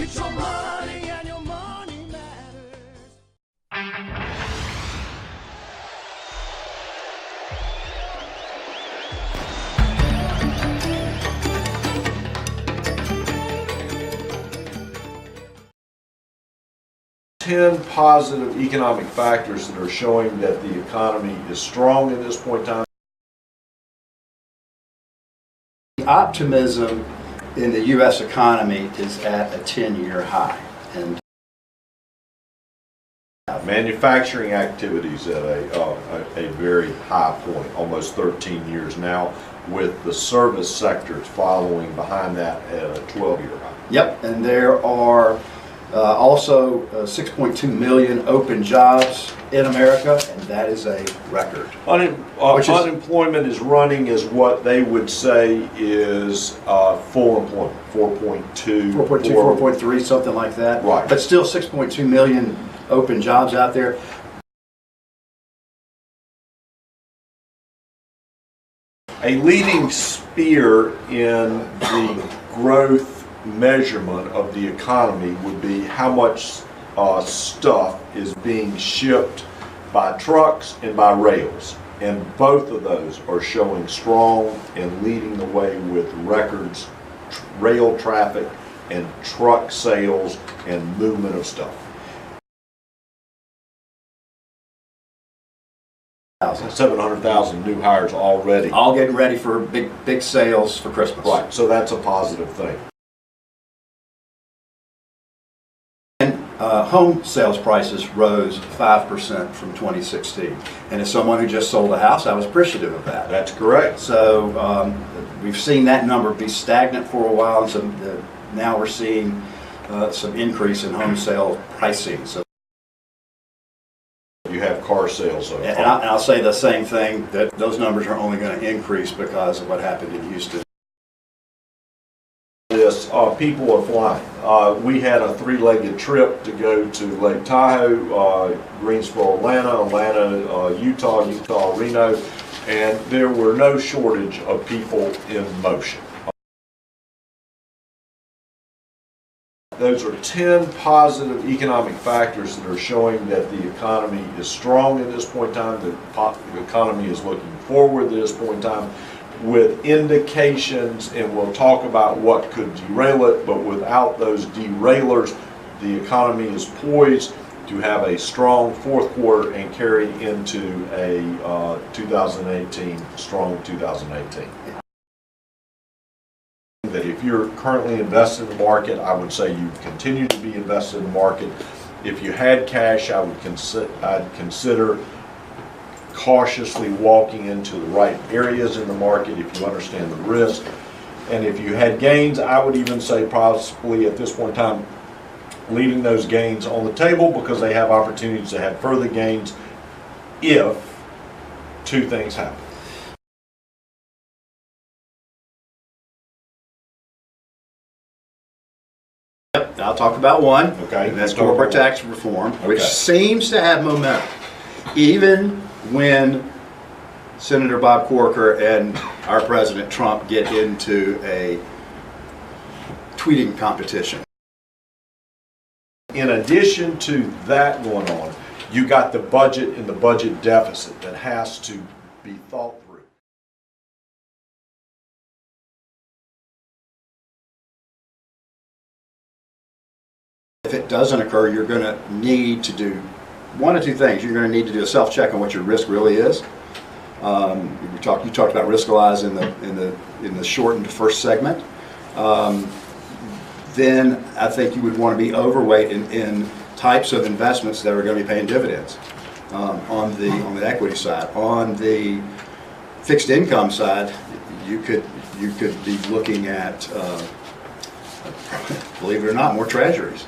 It's your money and your money matters. 10 positive economic factors that are showing that the economy is strong at this point in time. Optimism in the U.S. economy is at a 10-year high, and Manufacturing activities at a very high point, almost 13 years now, with the service sectors following behind that at a 12-year high. Yep, and there are also 6.2 million open jobs in America, and that is a record. Unemployment is running as what they would say is full employment, 4.2, 4.3, something like that. Right. But still 6.2 million open jobs out there. A leading spear in the growth measurement of the economy would be how much stuff is being shipped by trucks and by rails, and both of those are showing strong and leading the way with records, rail traffic and truck sales and movement of stuff. 700,000 new hires already. All getting ready for big sales for Christmas. Right, so that's a positive thing. Home sales prices rose 5% from 2016, and as someone who just sold a house, I was appreciative of that. That's correct. So we've seen that number be stagnant for a while, and so now we're seeing some increase in home sale pricing. So You have car sales. and I'll say the same thing, that those numbers are only going to increase because of what happened in Houston. People are flying. We had a three-legged trip to go to Lake Tahoe, Greensboro, Atlanta, Utah, Reno, and there were no shortage of people in motion. Those are 10 positive economic factors that are showing that the economy is strong at this point in time, the economy is looking forward at this point in time, with indications, and we'll talk about what could derail it, but without those derailers, the economy is poised to have a strong fourth quarter and carry into a 2018, strong 2018. That if you're currently invested in the market, I would say you continue to be invested in the market. If you had cash, I'd consider cautiously walking into the right areas in the market if you understand the risk. And if you had gains, I would even say possibly at this point in time, leaving those gains on the table, because they have opportunities to have further gains if two things happen. I'll talk about one, Okay. and that's corporate tax reform, which Okay. seems to have momentum, even when Senator Bob Corker and our President Trump get into a tweeting competition. In addition to that going on, you got the budget and the budget deficit that has to be thought through. If it doesn't occur, you're going to need to do one of two things. You're going to need to do a self-check on what your risk really is. You talked about risk-wise in the shortened first segment. Then I think you would want to be overweight in types of investments that are going to be paying dividends on the equity side. On the fixed income side, you could be looking at, believe it or not, more treasuries.